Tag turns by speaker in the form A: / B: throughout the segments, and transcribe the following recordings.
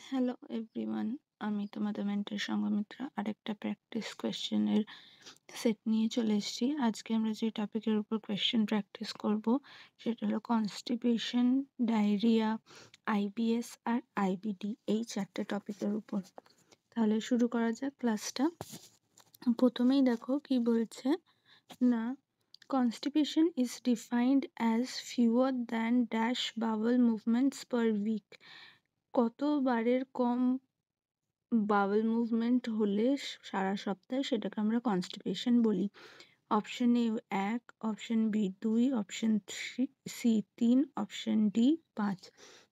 A: Hello everyone, আমি তোমাদের mentor Sanghamitra আরেকটা প্র্যাকটিস কোয়েশ্চেনের সেট নিয়ে চলে এসেছি। আজকে আমরা যে টপিকের উপর কোয়েশ্চেন প্র্যাকটিস করব সেটা হলো কনস্টিপেশন, ডায়রিয়া, আইবিএস আর আইবিডি, এই চারটে টপিকের উপর। তাহলে শুরু করা যাক ক্লাসটা। প্রথমেই দেখো কি বলছে না, constipation is defined as fewer than dash bowel movements per week। কতবারের কম বাউল মুভমেন্ট হলে সারা সপ্তাহে সেটাকে আমরা কনস্টিপেশন বলি। Option A 1, option B 2, option C 3, option D 5।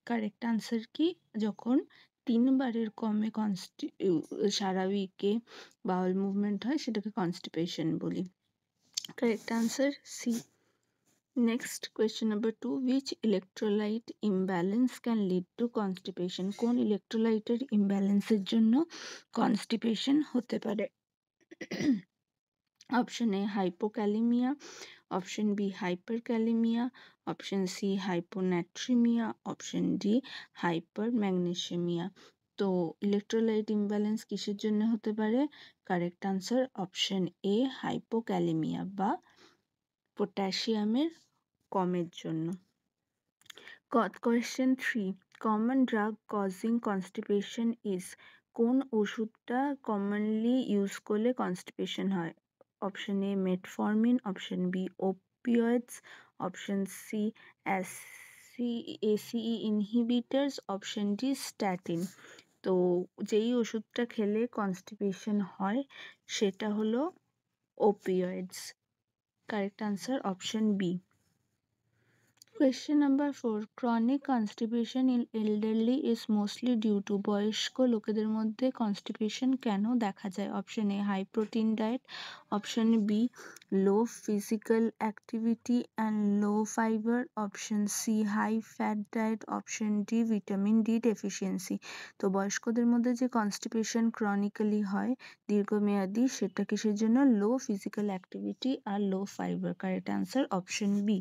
A: Correct answer কি? যখন 3বারের কমে সারা উইকে বাউল মুভমেন্ট হয় সেটাকে কনস্টিপেশন বলি। Correct answer C. Next question number 2, which electrolyte imbalance can lead to constipation? কোন ইলেকট্রোলাইটের ইমব্যালেন্সের জন্য কনস্টিপেশন হতে পারে? Option A hypokalaemia, option B hyperkalaemia, option C hyponatraemia, option D hypermagnesaemia. তো ইলেকট্রোলাইট ইমব্যালেন্স কিসের জন্য হতে পারে? Correct answer option A hypokalaemia বা পটাশিয়ামের কমের জন্য। Question 3, common drug causing constipation is? কোন ওষুধটা কমনলি ইউজ করলে কনস্টিপেশন হয়? Option A metformin, option B opioids, option C ACE inhibitors, option D statin. তো যেই ওষুধটা খেলে কনস্টিপেশন হয় সেটা হলো opioids. Correct answer option B. Question number 4, chronic constipation in elderly is mostly due to? বয়স্ক লোকেদের মধ্যে কনস্টিপেশন কেন দেখা যায়? Option A high protein diet, option B low physical activity and low fibre, option C high fat diet, option D vitamin D deficiency. তো বয়স্কদের মধ্যে যে কনস্টিপেশন ক্রনিক্যালি হয় দীর্ঘমেয়াদী, সেটা কিসের জন্য? লো ফিজিক্যাল অ্যাক্টিভিটি আর low fibre. Correct answer option B.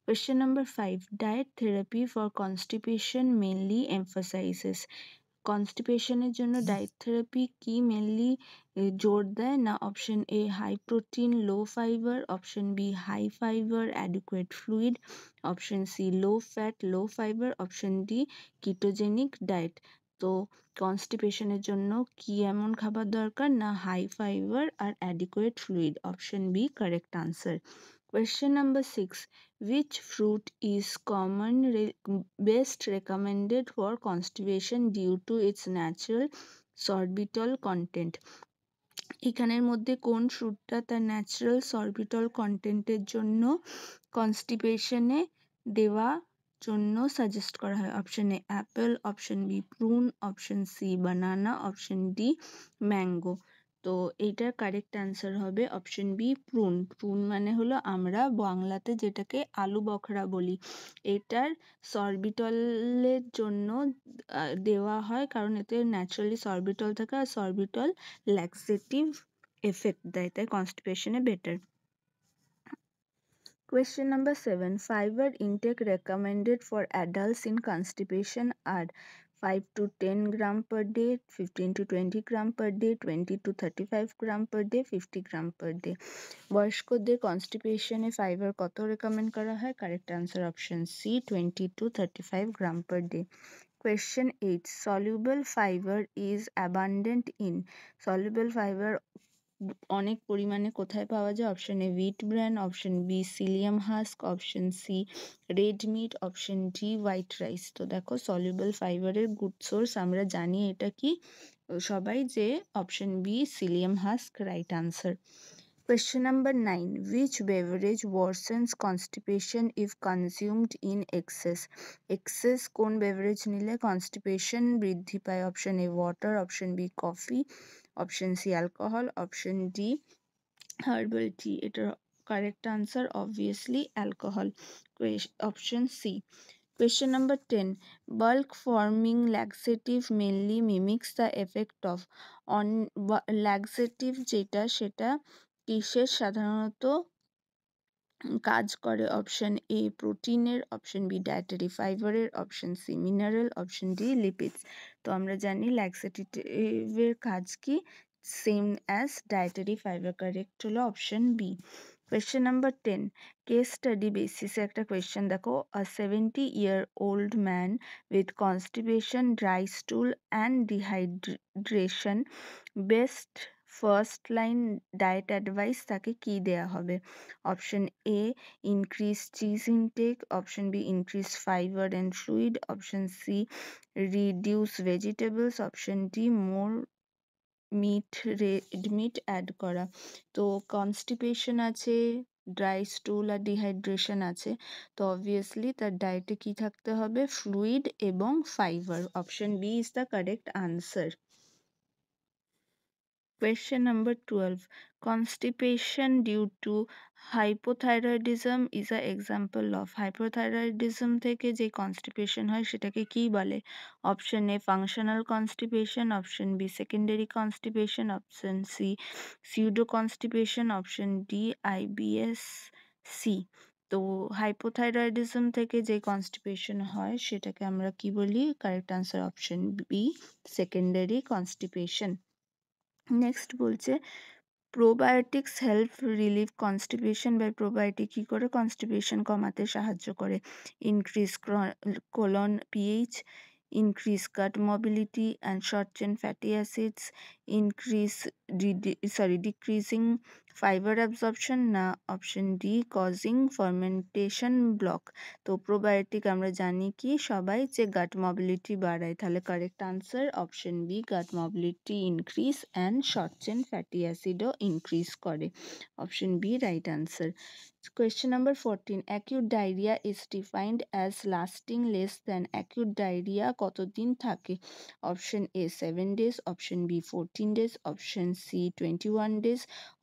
A: Question number 5, diet therapy for constipation mainly emphasizes? কনস্টিপেশনের জন্য ডায়েট থেরাপি কি মেনলি জোর দেয়? না option A high protein low fibre, option B high fibre adequate fluid, option C low fat low fibre, option D ketogenic diet. তো কনস্টিপেশনের জন্য কি এমন খাবার দরকার? না হাই ফাইবার আর adequate fluid. Option B correct answer. Question number 6, which fruit is best recommended for constipation due to its natural sorbitol content? এখানের মধ্যে কোন ফ্রুটটা তার ন্যাচারাল সরবিটল কন্টেন্টের জন্য কনস্টিপেশনে দেওয়া জন্য সাজেস্ট করা হয়? Option A apple, option B prune, option C banana, option D mango. তো এইটার কারেক্ট আনসার হবে অপশন বি প্রুন। প্রুন মানে হলো আমরা বাংলাতে যেটাকে আলু বখরা বলি। এটার সরবিটলের জন্য দেওয়া হয়, কারণ এতে ন্যাচারালি সরবিটল থাকে আর সরবিটল ল্যাক্সেটিভ এফেক্ট দেয়, তাই কনস্টিপেশনে better. Question number 7, fiber intake recommended for adults in constipation are 5 to 10 gram per day, 15 to 20 gram per day, 20 to 35 gram per day, 50 gram per day। বয়স্কদের কনস্টিপেশনে fibre কত recommend করা হয়? Correct answer option C 20 to 35 gram per day। Question 8, soluble fiber is abundant in? soluble fiber অনেক পরিমাণে কোথায় পাওয়া যায়? Option A wheat bran, option B psyllium husk, option C red meat, option D white rice. তো দেখো soluble ফাইবারের good source আমরা জানি এটা কি সবাই, যে option B psyllium husk right answer. Question number 9, which beverage worsens constipation if consumed in excess? excess কোন বেভারেজ নিলে কনস্টিপেশন বৃদ্ধি পায়? Option A water, option B coffee, option C alcohol, option D herbal tea. এটার correct answer obviously alcohol, option C. Question number 10, bulk forming laxative mainly mimics the effect of? on laxative যেটা সেটা কিসের সাধারণত কাজ করে? Option A প্রোটিনের, option B dietary ফাইবারের, option C mineral, option D lipids. তো আমরা জানি ল্যাক্সেটিভের কাজ কি? Same as dietary fibre. Correct হলো option B. Question number 10, case study বেসিসে একটা কোয়েশ্চেন দেখো। A 70-year-old man with constipation, dry stool and dehydration, best first line diet advice তাকে কি দেয়া হবে? Option A increase cheese intake, option B increase fibre and fluid, option C reduce vegetables, option D more red meat add করা। তো constipation আছে, dry স্টুল আর dehydration আছে, তো obviously তার ডায়েটে কি থাকতে হবে? ফ্লুইড এবং fibre. Option B is the correct answer. Question number 12. Constipation due to hypothyroidism is an example of. Hypothyroidism থেকে যে constipation হয় সেটাকে কি বলে? Option A functional constipation, option B secondary constipation, option C pseudo constipation, option D IBS C. তো hypothyroidism থেকে যে constipation হয় সেটাকে আমরা কি বলি? Correct answer option B secondary constipation. Next বলছে probiotics help relieve constipation. By probiotic কী করে কনস্টিপেশন কমাতে সাহায্য করে? Increase colon pH, increase gut mobility and short chain fatty acids, increase decreasing fibre absorption, না option D causing fermentation block. তো probiotic আমরা জানি কি সবাই যে গাট মোবিলিটি বাড়ায়, তাহলে correct answer option B gut mobility increase and short chain fatty অ্যাসিডও ইনক্রিজ করে। Option B right answer. Question number 14. Acute diarrhea is defined as lasting less than acute diarrhea কতদিন থাকে? Option A 7 days, option B 14 days, option C 21 days,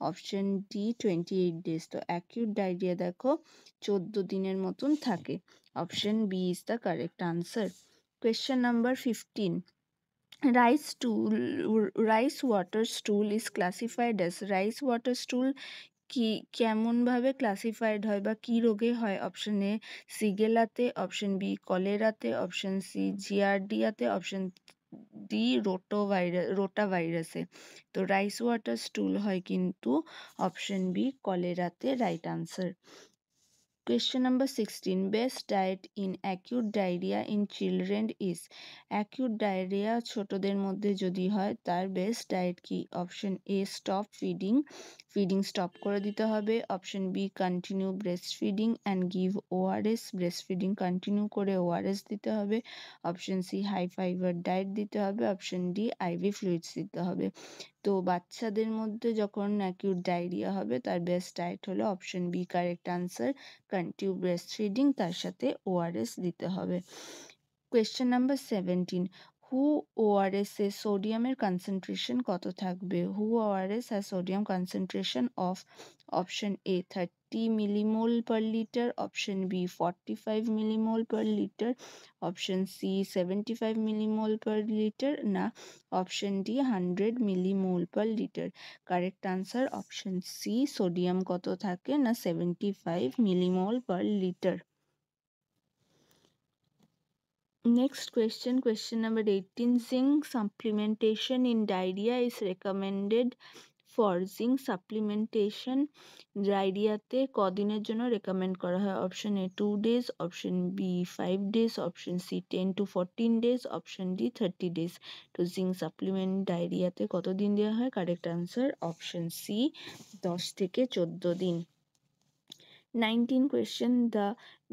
A: option D 28 days। তো acute diarrhoea দেখো 14 দিনের মতন থাকে। Option B is the correct answer. Question number 15. Rice water stool is classified as. Rice water stool কি কেমনভাবে classified হয় বা কি রোগে হয়? অপশন এ সিগেলাতে, অপশন বি কলেরাতে, অপশন সি জিয়ার্ডিয়াতে, অপশন ডি রোটাভাইরাসে। তো রাইস ওয়াটার স্টুল হয় কিন্তু অপশন বি কলেরাতে। Right answer. Question number 16. Best diet in acute diarrhea in children is. Acute diarrhea ছোটদের মধ্যে যদি হয় তার বেস্ট ডায়েট কি? Option A stop feeding, feeding stop করে দিতে হবে, option B continue breast feeding and give ORS, breast feeding continue করে ওআরএস দিতে হবে, option C high fibre diet দিতে হবে, অপশন ডি আইভি ফ্লুইডস দিতে হবে। তো বাচ্চাদের মধ্যে যখন অ্যাকিউট ডায়রিয়া হবে তার বেস্ট ডায়েট হলো option B correct answer continue breast feeding, তার সাথে ওআরএস দিতে হবে। Question number 17. হু ওআরএস এর সোডিয়ামের কনসেন্ট্রেশন কত থাকবে? হু ORS has sodium concentration of option A 30 millimole per litre, option B 45 millimole per litre, option C 75 millimole per litre, না option D 100 millimole per litre. Correct answer option C sodium কত থাকে? না 75 millimole per litre. Next question, question number 18. Zinc supplementation in diarrhea is recommended for. Zinc supplementation ডায়রিয়াতে কদিনের জন্য recommend করা হয়? Option A 2 days, option B 5 days, option C 10 to 14 days, option D 30 days। তো zinc supplement ডায়রিয়াতে কতদিন দেওয়া হয়? কারেক্ট আনসার অপশন সি 10 থেকে 14 দিন। 19 question. The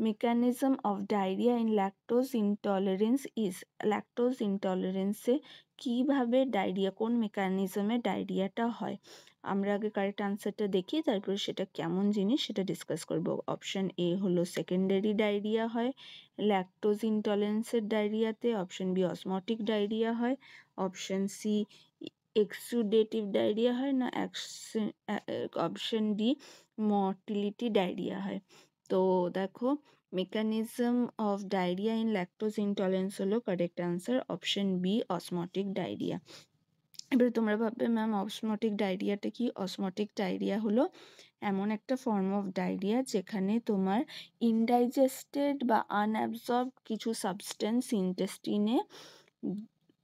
A: mechanism of diarrhea in lactose intolerance is. lactose intolerance এ কিভাবে ডায়রিয়া, কোন মেকানিজমে ডায়রিয়াটা হয়? আমরা আগে কারেক্ট আনসারটা দেখি, তারপরে সেটা কেমন জিনিস সেটা ডিসকাস করব। অপশন এ হলো সেকেন্ডারি ডায়রিয়া হয় ল্যাকটোজ ইনটলারেন্সের ডায়রিয়াতে, অপশন বি অসমোটিক ডায়রিয়া হয়, অপশন সি এক্সুডেটিভ ডায়রিয়া হয়, না অপশন ডি মর্টিলিটি ডায়রিয়া হয়। তো দেখো mechanism of diarrhoea in lactose intolerance হলো correct answer option B osmotic diarrhoea. এবারে তোমরা ভাববে ম্যাম অসমোটিক ডায়রিয়াটা কি? অসমোটিক ডায়রিয়া হলো এমন একটা ফর্ম অফ ডায়রিয়া যেখানে তোমার ইনডাইজেস্টেড বা আনঅ্যাবজর্বড কিছু সাবস্টেন্স ইন্টেস্টিনে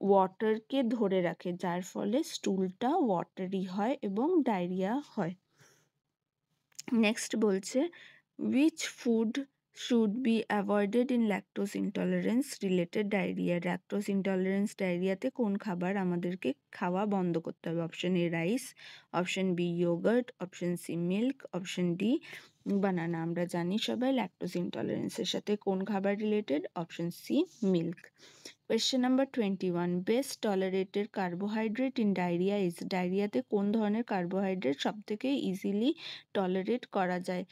A: ওয়াটারকে ধরে রাখে, যার ফলে স্টুলটা ওয়াটারি হয় এবং ডায়রিয়া হয়। নেক্সট বলছে which food should be avoided in lactose intolerance related diarrhea? Lactose intolerance ডায়রিয়াতে কোন খাবার আমাদেরকে খাওয়া বন্ধ করতে হবে? Option A rice, option B yoghurt, option C milk, option D banana. আমরা জানি সবাই ল্যাকটোজ ইনটলারেন্সের সাথে কোন খাবার রিলেটেড, option C milk. Question number 21, best tolerated carbohydrate in diarrhoea is? ডায়রিয়াতে কোন ধরনের কার্বোহাইড্রেট সব থেকে ইজিলি টলারেট করা যায়?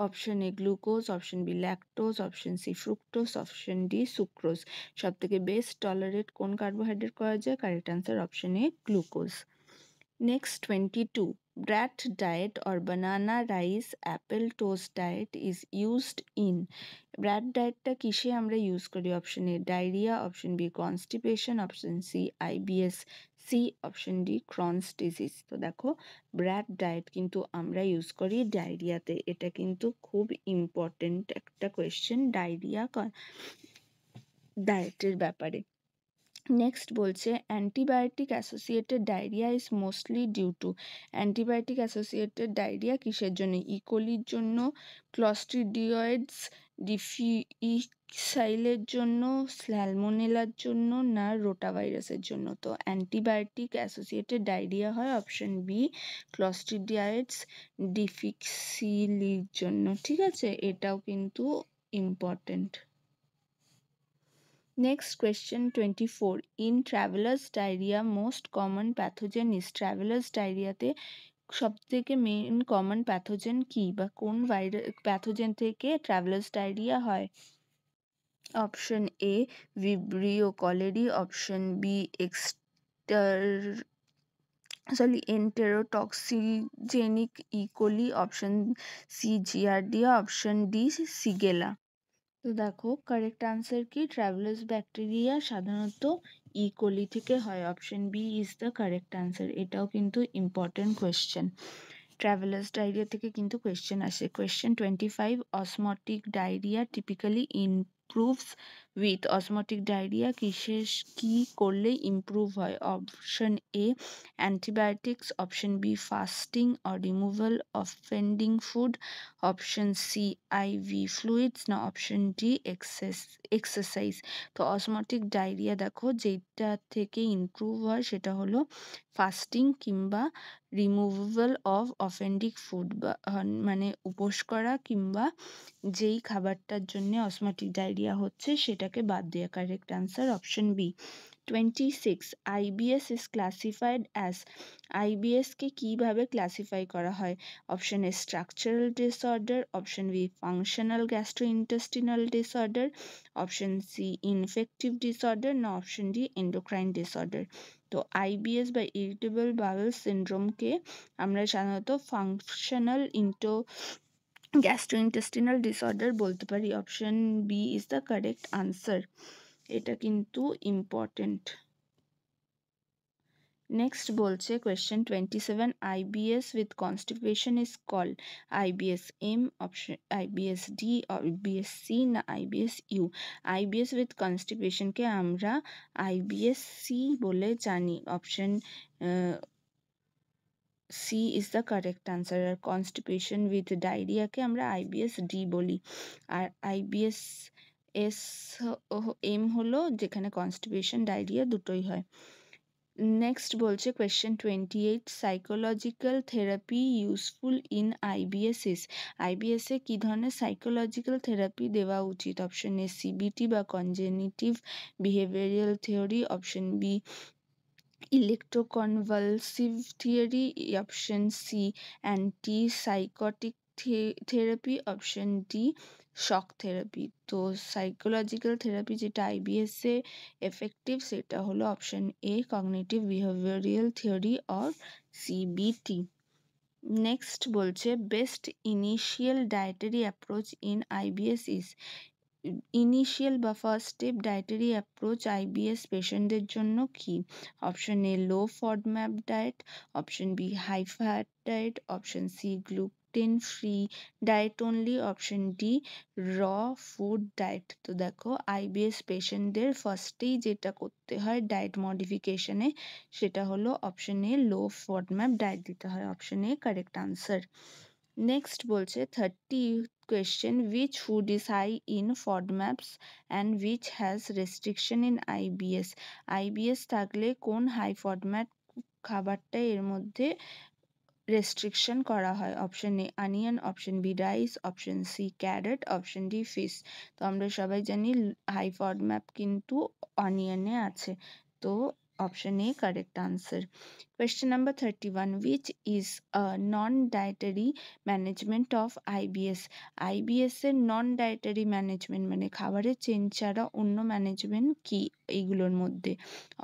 A: Option A glucose, option B lactose, option C fructose, option D sucrose. সব থেকে বেস্ট টলারেট কোন কার্বোহাইড্রেট করা যায়? Correct answer option A glucose. Next 22, brat diet or banana rice apple toast diet is used in? BRAT ডায়েটটা কিসে আমরা use করি? Option A diarrhoea, option B constipation, option C IBS, C option D Crohn's disease. তো দেখো brat diet কিন্তু আমরা use করি ডায়রিয়াতে, এটা কিন্তু খুব ইম্পর্টেন্ট একটা কোয়েশ্চেন ডায়রিয়া ডায়েটের ব্যাপারে। নেক্সট বলছে antibiotic associated diarrhoea is mostly due to? Antibiotic associated diarrhoea কিসের জন্য? ইকোলির জন্য, ক্লস্ট্রিডিয়েডস ডিফিসাইলের জন্য, স্যালমোনেলার জন্য, না রোটাভাইরাসের জন্য? তো অ্যান্টিবায়োটিক অ্যাসোসিয়েটেড ডায়রিয়া হয় অপশন বি ক্লস্ট্রিডিয়েডস ডিফিক্সিলির জন্য। ঠিক আছে, এটাও কিন্তু important. Next question 24, in travelers diarrhea most common pathogen is? travelers diarrhea তে সবথেকে মেইন কমন প্যাথোজেন কি বা কোন প্যাথোজেন থেকে ট্রাভেলার্স ডায়রিয়া হয়? Option A vibrio cholerae, option B enterotoxigenic E coli, option C giardia, option D shigella. তো দেখো correct answer কি? ট্রাভেলার্স ব্যাকটেরিয়া সাধারণত ইকোলি থেকে হয়, option B is the correct answer. এটাও কিন্তু ইম্পর্টেন্ট কোয়েশ্চেন, ট্রাভেলার্স ডায়রিয়া থেকে কিন্তু কোয়েশ্চেন আসে। Question 25, osmotic diarrhoea typically improves with? Osmotic diarrhoea কি করলে ইমপ্রুভ হয়? Option A antibiotics, option B fasting or removal offending food, option C IV fluids, না option D exercise. তো osmotic diarrhoea দেখো যেটা থেকে ইমপ্রুভ হয় সেটা হলো ফাস্টিং কিংবা রিমুভাল অফ অফেন্ডিং ফুড, মানে উপোস করা কিংবা যেই খাবারটার জন্য অসমোটিক ডায়রিয়া হচ্ছে সেটাকে বাদ দেওয়া। Correct answer option B. 26, IBS is classified as? IBS কে কিভাবে ক্লাসিফাই করা হয়? Option A structural disorder, option B functional gastrointestinal disorder, option C infective disorder, না অপশন ডি এন্ডোক্রাইন ডিসঅর্ডার। তো আইবিএস বা ইরিটেবল বাউল সিন্ড্রোমকে আমরা সাধারণত ফাংশনাল গ্যাস্ট্রোইন্টেস্টিনাল ডিসঅর্ডার বলতে পারি, option B is the correct answer. এটা কিন্তু ইম্পর্টেন্ট। নেক্সট বলছে question 27, IBS with constipation is called? IBS M, option IBS D, IBS C, না আইবিএস ইউ? আইবিএস উইথ কনস্টিপেশনকে আমরা আইবিএস সি বলে জানি, option C is the correct answer. আর constipation with ডায়রিয়াকে আমরা আইবিএস ডি বলি। আর আইবিএস এম হলো যেখানে কনস্টিপেশন ডায়রিয়া দুটোই হয়। নেক্সট বলছে question 28, psychological therapy useful in IBS is? IBS এ কি ধরনের সাইকোলজিক্যাল থেরাপি দেওয়া উচিত? অপশন এ সিবিটি বা cognitive behavioural theory, option B electroconvulsive theory, option C anti psychotic therapy, option D shock therapy. তো সাইকোলজিক্যাল থেরাপি যেটা IBS এ effective সেটা হলো option A cognitive behavioural theory or CBT. Next বলছে best initial dietary approach in IBS is? Initial বা first step dietary approach IBS পেশেন্টদের জন্য কি? Option A low FODMAP diet, option B high fat diet, option C gluten free diet only, option D র food diet. তো দেখো IBS পেশেন্টদের ফার্স্টেই যেটা করতে হয় ডায়েট মডিফিকেশনে, সেটা হলো option A low FODMAP diet দিতে হয়। অপশন এ কারেক্ট আনসার। নেক্সট বলছে 30 question, which food is high in FODMAPs and which has restriction in IBS? IBS থাকলে কোন হাই ফডম্যাপ খাবারটা এর মধ্যে রেস্ট্রিকশন করা হয়? Option A onion, option B rice, option C carrot, option D fish. তো আমরা সবাই জানি হাই ফডম্যাপ কিন্তু অনিয়নে আছে, তো option A correct answer. Question number 31, which is a non-dietary management of IBS? IBS এর non-dietary management মানে খাবারের চেঞ্জ ছাড়া অন্য ম্যানেজমেন্ট কি এইগুলোর মধ্যে?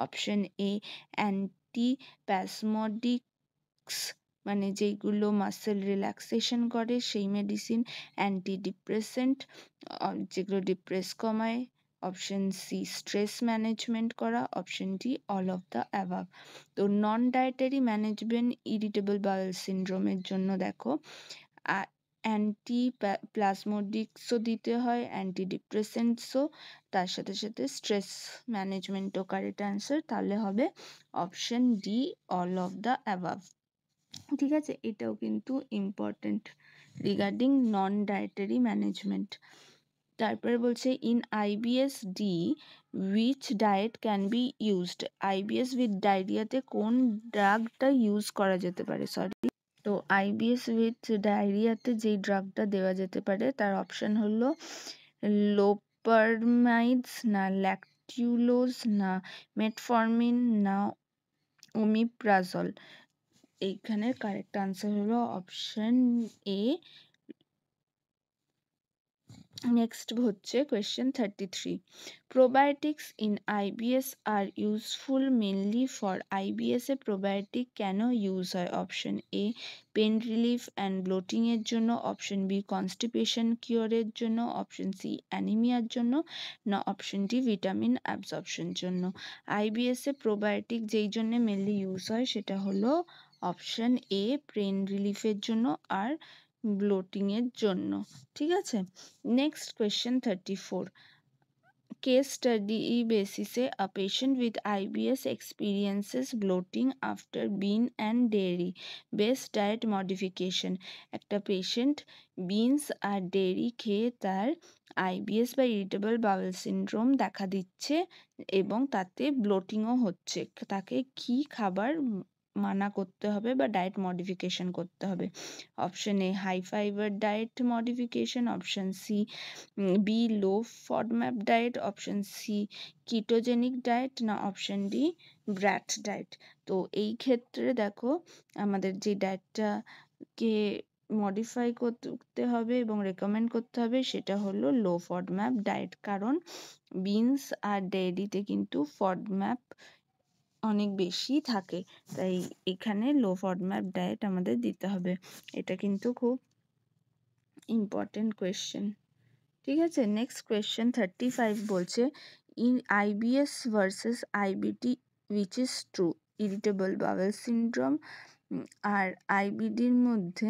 A: অপশন এ অ্যান্টিপ্যাসমোডিক্স মানে যেইগুলো মাসেল রিল্যাক্সেশন করে সেই মেডিসিন, অ্যান্টি ডিপ্রেসেন্ট যেগুলো ডিপ্রেস কমায়, অপশন সি স্ট্রেস ম্যানেজমেন্ট করা, option D all of the above. তো নন ডায়েটারি ম্যানেজমেন্ট ইরিটেবল বাউল সিনড্রোমের জন্য দেখো অ্যান্টি প্লাজমোডিক্সও দিতে হয়, অ্যান্টি ডিপ্রেসেন্টসও, তার সাথে সাথে স্ট্রেস ম্যানেজমেন্টও কারেক্ট অ্যান্সার। তাহলে হবে option D all of the above. ঠিক আছে, এটাও কিন্তু important regarding non dietary management. তারপরে বলছে in IBS D which diet can be used? IBS with ডায়রিয়াতে কোন ড্রাগটা ইউজ করা যেতে পারে? তো আইবিএস উইথ ডায়রিয়াতে যেই ড্রাগটা দেওয়া যেতে পারে তার অপশন হলো লোপারমাইডস, না ল্যাকটিউলোজ, না মেটফর্মিন, না ওমিপ্রাজল। এইখানের কারেক্ট আনসার হলো অপশন এ। নেক্সট হচ্ছে question 33, probiotics in IBS are useful mainly for IBS এ প্রোবায়োটিক কেন ইউজ হয়? Option A pain relief and bloating এর জন্য, অপশন বি কনস্টিপেশন কিওরের জন্য, অপশন সি অ্যানিমিয়ার জন্য, না অপশন ডি ভিটামিন অ্যাবজর্পশন জন্য। আইবিএস এ প্রোবায়োটিক যেই জন্য মেনলি ইউজ হয় সেটা হলো অপশন এ পেন রিলিফের জন্য আর ব্লোটিং এর জন্য। ঠিক আছে, নেক্সট কোয়েশ্চেন 34, কেস স্টাডি বেসিসে a patient with IBS experiences bloating after bean and dairy, best diet modification. একটা পেশেন্ট বিনস আর ডেয়ারি খেয়ে তার আইবিএস বা ইরিটেবল বাউল সিনড্রোম দেখা দিচ্ছে এবং তাতে ব্লোটিংও হচ্ছে, তাকে কি খাবার মানা করতে হবে বা ডায়েট মডিফিকেশন করতে হবে? Option A high fibre diet modification, option C B low FODMAP diet, option C ketogenic diet, না অপশন ডি ব্র্যাট ডায়েট। তো এই ক্ষেত্রে দেখো আমাদের যে ডায়েটটাকে মডিফাই করতে হবে এবং রেকমেন্ড করতে হবে সেটা হলো লো ফডম্যাপ ডায়েট, কারণ বিনস আর ডেয়ারিতে কিন্তু ফডম্যাপ অনেক বেশি থাকে, তাই এখানে লো ফডম্যাপ ডায়েট আমাদের দিতে হবে। এটা কিন্তু খুব ইম্পর্টেন্ট কোয়েশ্চেন। ঠিক আছে, নেক্সট কোয়েশ্চেন 35 বলছে in IBS versus IBT which is true? Irritable bowel syndrome আর আইবিডির মধ্যে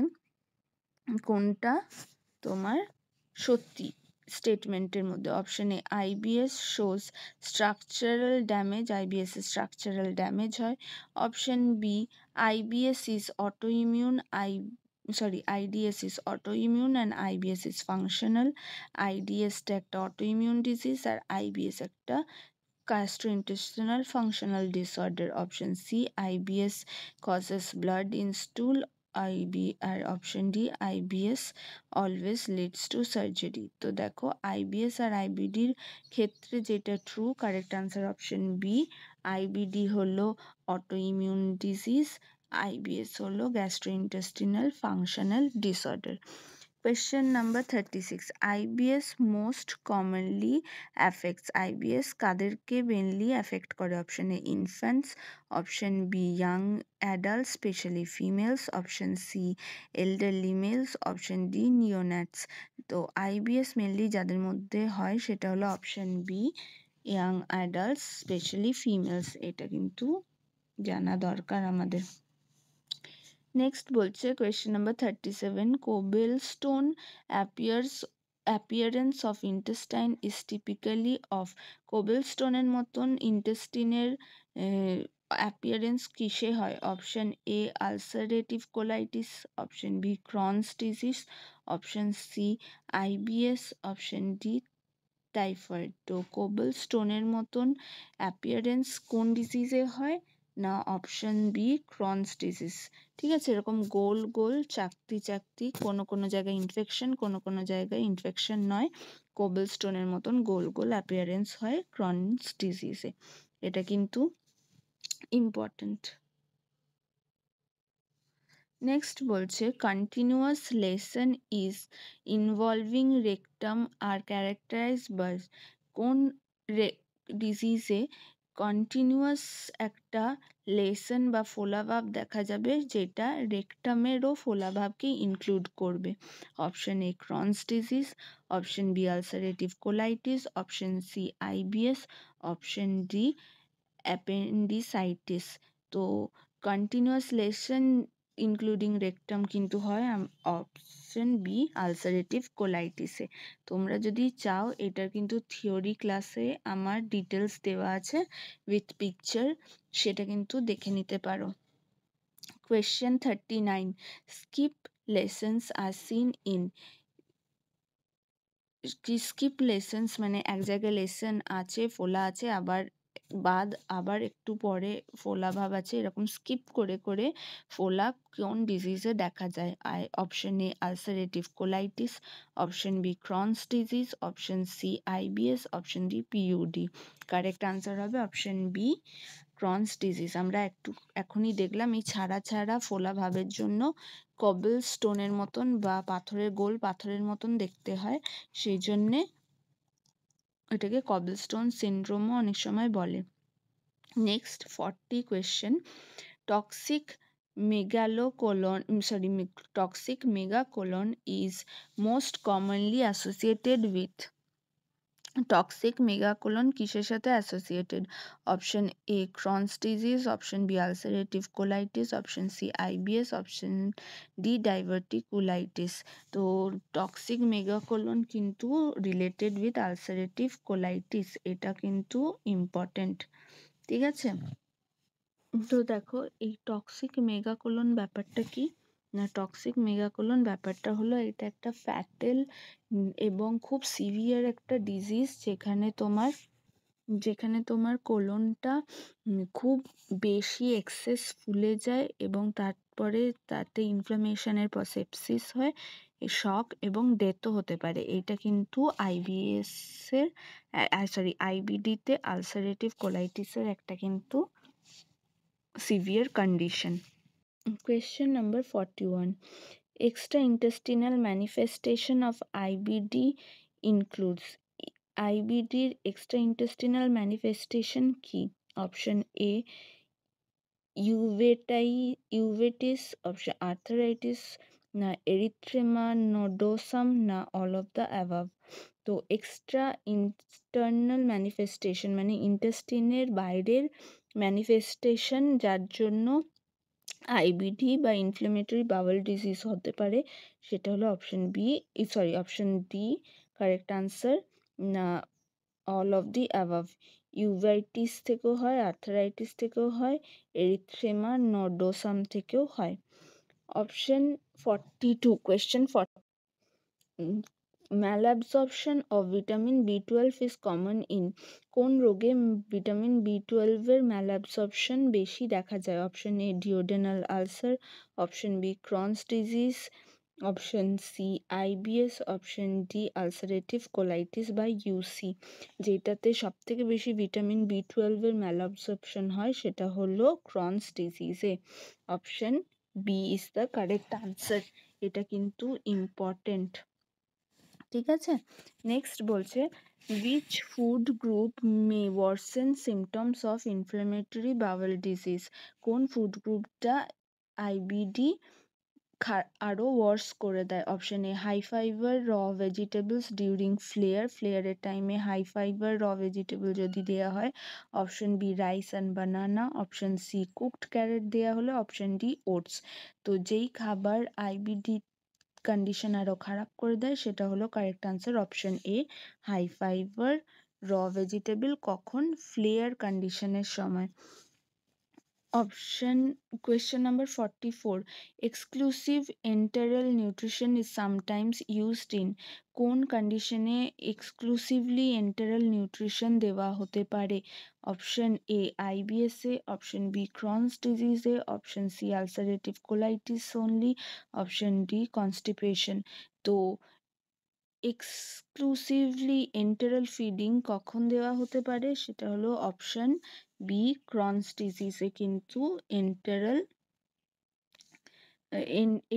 A: কোনটা তোমার সত্যি স্টেটমেন্টের মধ্যে? Option A IBS shows structural damage, IBS এর স্ট্রাকচারাল ড্যামেজ হয়, option B IBS is autoimmune, IDS is autoimmune and IBS is functional, IDS টা একটা autoimmune disease আর IBS একটা gastrointestinal functional disorder, option C IBS causes blood in stool, আর option D IBS always leads to surgery। তো দেখো IBS আর IBDর ক্ষেত্রে যেটা true, correct answer option B, IBD হলো অটোইমিউন ডিজিজ, IBS হলো gastrointestinal functional disorder. Question number 36. IBS most commonly affects. IBS কাদেরকে mainly affect করে? Option A infants, option B young adults, especially females, option C elderly males, option D neonates. তো IBS mainly যাদের মধ্যে হয় সেটা হলো option B young adults, especially females. এটা কিন্তু জানা দরকার আমাদের। নেক্সট বলছে question number 37, cobblestone appearance of intestine is typically of. কোবেলস্টোনের মতন ইন্টেস্টিনের অ্যাপিয়ারেন্স কিসে হয়? Option A ulcerative colitis, option B Crohn's disease, option C IBS, option D typhoid. তো কোবেলস্টোনের মতন অ্যাপিয়ারেন্স কোন ডিজিজে হয় না? Option B Crohn's disease. ঠিক আছে, এরকম গোল গোল চাকতি চাকতি, কোনো কোনো জায়গায় ইনফেকশন, কোনো কোনো জায়গায় ইনফেকশন নয়, কোবেলস্টোনের মতন গোল গোল অ্যাপিয়ারেন্স হয় ক্রনস ডিজিজে। এটা কিন্তু ইম্পর্টেন্ট। নেক্সট বলছে continuous lesion is involving rectum আর ক্যারেক্টারাইজ বাই। কোন ডিজিজে কন্টিনিউয়াস একটা লেসন বা ফোলাভাব দেখা যাবে যেটা রেকটামেরও ফোলাভাবকে ইনক্লুড করবে? Option A Crohn's disease, option B ulcerative colitis, option C IBS, option D appendicitis. তো কন্টিনিউয়াস লেসন ইনক্লুডিং রেকটাম কিন্তু হয় অপশন বি আলসারেটিভ কোলাইটিসে। তোমরা যদি চাও এটার কিন্তু থিওরি ক্লাসে আমার ডিটেলস দেওয়া আছে উইথ পিকচার, সেটা কিন্তু দেখে নিতে পারো। Question 39, skip lesions are seen in. Skip lesions মানে এক জায়গায় লেসন আছে, ফোলা আছে, আবার একটু পরে ফোলা ভাব আছে, এরকম স্কিপ করে করে ফোলা কোন ডিজিজে দেখা যায়? Option A ulcerative colitis, option B Crohn's disease, option C IBS, option D PUD. Correct answer হবে অপশন বি ক্রনস ডিজিজ। আমরা এখনই দেখলাম এই ছাড়া ছাড়া ফোলা ভাবের জন্য কবেল স্টোনের মতন বা গোল পাথরের মতন দেখতে হয়, সেই জন্যে এটাকে কবেলস্টোন সিনড্রোমও অনেক সময় বলে। Next 40 question, toxic megacolon is most commonly associated with. Toxic megacolon কিসের সাথে associated? Option A Crohn's disease, option B ulcerative colitis, option C IBS, option D diverticulitis. তো টক্সিক মেগাকোলন কিন্তু রিলেটেড উইথ আলসারেটিভ কোলাইটিস, এটা কিন্তু important. ঠিক আছে, তো দেখো এই টক্সিক মেগাকোলন ব্যাপারটা কি না? টক্সিক মেগাকোলন ব্যাপারটা হলো এটা একটা ফ্যাটাল এবং খুব সিভিয়ার একটা ডিজিজ, যেখানে তোমার কোলনটা খুব বেশি এক্সেস ফুলে যায় এবং তারপরে তাতে ইনফ্লামেশনের পর সেপসিস হয়, শক এবং ডেথও হতে পারে। এটা কিন্তু আইবিডিতে আলসারেটিভ কোলাইটিসের একটা কিন্তু severe condition. Question number 41. Extraintestinal manifestation of IBD includes. IBD extraintestinal manifestation কি? Option A uveitis, option arthritis, না erythema nodosum, না all of the above. তো এক্সট্রা ইন্টারনাল ম্যানিফেস্টেশন মানে ইন্টেস্টিনের বাইরের ম্যানিফেস্টেশন যার জন্য আইবিডি বা ইনফ্লেমেটরি বাউল ডিজিজ হতে পারে, সেটা হলো অপশন ডি কারেক্ট আনসার, না all of the above. Uveitis থেকেও হয়, আর্থারাইটিস থেকেও হয়, এরিথ্রেমা নোডোসাম থেকেও হয়। Option 42, question 40, malabsorption of vitamin B12 is common in। কোন রোগে ভিটামিন B12 এর malabsorption বেশি দেখা যায়? Option A duodenal ulcer, option B Crohn's disease, option C IBS, option D ulcerative colitis বা ইউসি। যেটাতে সব থেকে বেশি ভিটামিন B12 এর malabsorption হয় সেটা হলো ক্রনস ডিজিজে। Option B is the correct answer. এটা কিন্তু ইম্পর্টেন্ট, ঠিক আছে। নেক্সট বলছে which food group may worsen symptoms of inflammatory bowel disease, কোন ফুড গ্রুপটা আইবিডি আরো ওয়ার্স করে দেয়? Option A high fibre raw vegetables during ফ্লেয়ারের টাইমে হাই ফাইবার র ভেজিটেবল যদি দেওয়া হয়। Option B rice and banana. Option C cooked carrot দেওয়া হলে। Option D oats. তো যেই খাবার আইবিডি কন্ডিশন আরো খারাপ করে দেয় সেটা হলো correct answer option A high fibre raw vegetable. কখন? ফ্লেয়ার কন্ডিশনের সময়। Question number 44. Exclusive enteral nutrition is sometimes used in কোন কন্ডিশনে এক্সক্লুসিভলি এন্টারাল নিউট্রিশন দেওয়া হতে পারে? অপশন এ আইবিএস এ, অপশন বি ক্রনস ডিজিজে, option C ulcerative colitis only, option D constipation. তো এক্সক্লুসিভলি এন্টেরাল ফিডিং কখন দেওয়া হতে পারে? সেটা হলো অপশন বি ক্রনস ডিজিজে কিন্তু এন্টেরাল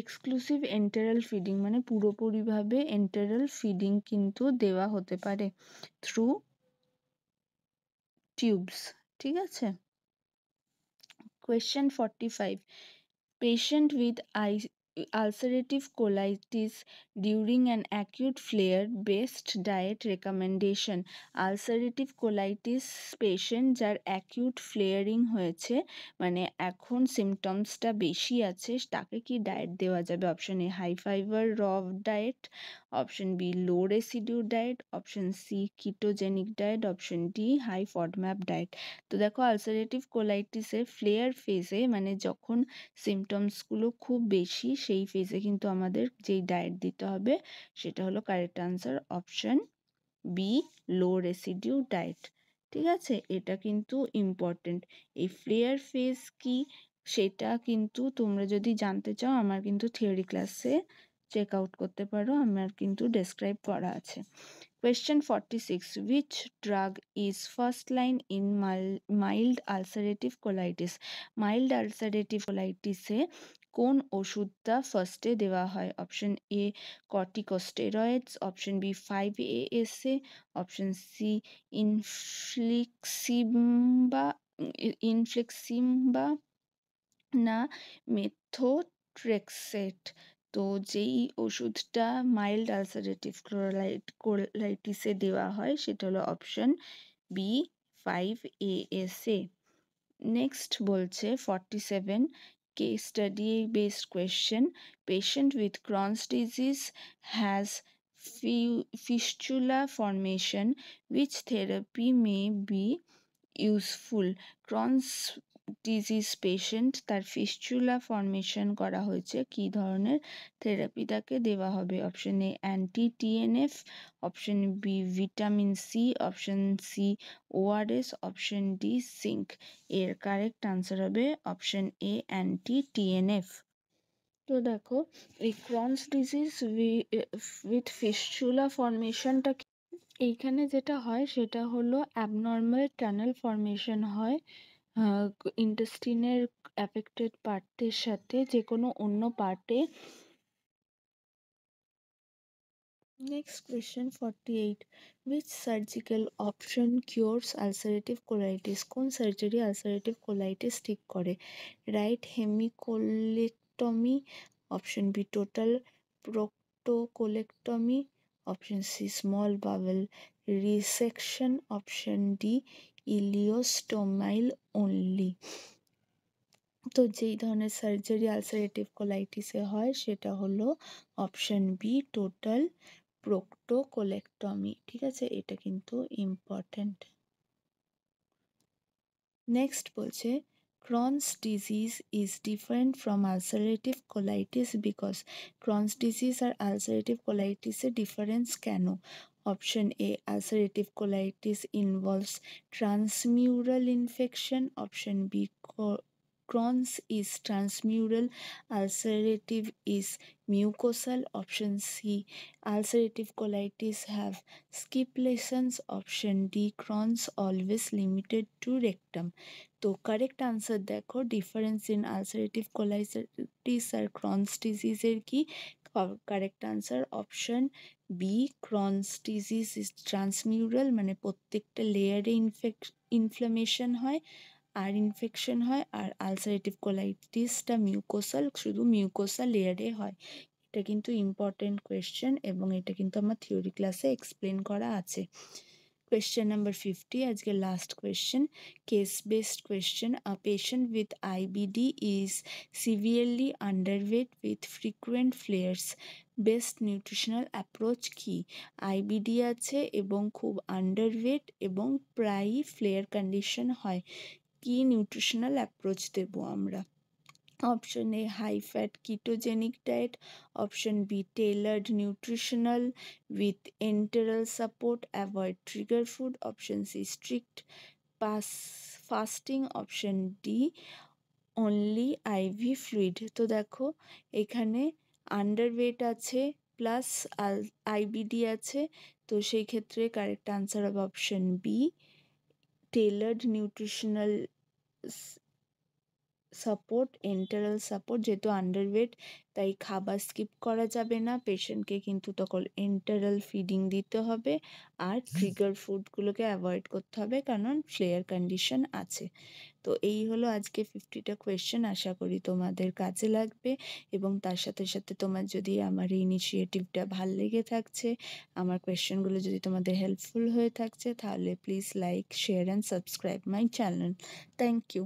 A: এক্সক্লুসিভ এন্টেরাল ফিডিং মানে পুরোপুরিভাবে এন্টেরাল ফিডিং কিন্তু দেওয়া হতে পারে থ্রু টিউবস, ঠিক আছে। Question 45. Patient with ulcerative colitis during an acute flare, best diet recommendation. Ulcerative colitis patient যার অ্যাকিউট ফ্লেয়ারিং হয়েছে মানে এখন সিমটমসটা বেশি আছে, তাকে কি ডায়েট দেওয়া যাবে? অপশন এ হাই ফাইবার র diet, option B low residue diet, option C ketogenic diet, option D high FODMAP diet. তো দেখো আলসারেটিভ কোলাইটিসের ফ্লেয়ার ফেজে মানে যখন সিমটমসগুলো খুব বেশি সেই ফেজে কিন্তু আমাদের যেই ডায়েট দিতে হবে সেটা হলো correct answer option B low residue diet, ঠিক আছে। এটা কিন্তু ইম্পর্টেন্ট। এই ফ্লেয়ার ফেজ কি সেটা কিন্তু তোমরা যদি জানতে চাও আমার কিন্তু থিওরি ক্লাসে চেক আউট করতে পারো, আমার কিন্তু ডেসক্রাইব করা আছে। Question 46. Which drug is first line in mild ulcerative colitis? Mild ulcerative colitis এ কোন ওষুধটা ফার্স্টে দেওয়া হয়? Option A corticosteroids, option B 5-ASA, option C infliximab না মেথোট্রেক্সেট। তো যেই ওষুধটা মাইল্ড আলসারেটিভ কোলাইটিসে দেওয়া হয় সেটা হলো অপশন বি 5-ASA। নেক্সট বলছে 47 case study based question. Patient with Crohn's disease has fistula formation, which therapy may be useful? Crohn's disease patient তার ফিস্চুলা ফর্মেশন করা হয়েছে, কি ধরনের থেরাপি তাকে দেওয়া হবে? Option A anti TNF, option B vitamin C, option C ORS, option D zinc. এর correct answer হবে অপশন এ অ্যান্টি টিএনএফ। তো দেখো এই ক্রনস ডিজিজ উইথ ফিস্চুলা ফর্মেশনটা এইখানে যেটা হয় সেটা হলো অ্যাবনর্মাল টানেল ফর্মেশন হয় ইন্টেস্টিনের অ্যাফেক্টেড পার্টের সাথে যে কোনো অন্য পার্টে। Next question 48. Which surgical option cures ulcerative colitis? কোন সার্জারি আলসারেটিভ কোলাইটিস ঠিক করে? Right hemicolectomy, option B total proctocolectomy, option C small bowel resection, option D ileostomy only. তো যেই ধরনের সার্জারি আলসারেটিভ কোলাইটিসে হয় সেটা হলো অপশন বি টোটাল প্রক্টোকোলেক্টমি, ঠিক আছে। এটা কিন্তু ইম্পর্টেন্ট। নেক্সট বলছে Crohn's disease is different from ulcerative colitis because. Crohn's disease আর আলসারেটিভ কোলাইটিসের ডিফারেন্স কেন? Option A ulcerative colitis involves transmural infection, option B Crohn's is transmural, ulcerative is mucosal. Option C, ulcerative colitis have skip lesions. Option D, Crohn's always limited to rectum. তো correct answer দেখো, difference in ulcerative colitis আর Crohn's ডিজিজের কি? Correct answer option B, Crohn's disease is transmural, মানে প্রত্যেকটা লেয়ারে inflammation হয় আর ইনফেকশন হয়, আর আলসারেটিভ কোলাইটিসটা মিউকোসাল, শুধু মিউকোসাল লেয়ারে হয়। এটা কিন্তু ইম্পর্টেন্ট কোয়েশ্চেন এবং এটা কিন্তু আমার থিওরি ক্লাসে এক্সপ্লেন করা আছে। Question number 50, আজকে last question, case based question. A patient with IBD is severely underweight with frequent flares. Best nutritional approach কি? আইবিডি আছে এবং খুব আন্ডারওয়েট এবং প্রায়ই ফ্লেয়ার কন্ডিশন হয়, কি নিউট্রিশনাল অ্যাপ্রোচ দেব আমরা? Option A, high fat ketogenic diet. Option B, tailored nutritional with enteral support, avoid trigger food. Option C, strict fasting. Option D, only IV fluid. তো দেখো এখানে আন্ডারওয়েট আছে প্লাস আইবিডি আছে, তো সেই ক্ষেত্রে কারেক্ট আনসার হবে option B, tailored nutritional support, enteral support. যেহেতু আন্ডারওয়েট তাই খাবার স্কিপ করা যাবে না, পেশেন্টকে কিন্তু তখন এন্টারাল ফিডিং দিতে হবে আর ট্রিগার ফুডগুলোকে অ্যাভয়েড করতে হবে কারণ ফ্লেয়ার কন্ডিশন আছে। তো এই হলো আজকে 50টা কোয়েশ্চেন, আশা করি তোমাদের কাজে লাগবে এবং তার সাথে সাথে তোমার যদি আমার এই ইনিশিয়েটিভটা ভাল লেগে থাকছে, আমার কোয়েশ্চেনগুলো যদি তোমাদের হেল্পফুল হয়ে থাকছে, তাহলে please like, share and subscribe my channel. Thank you.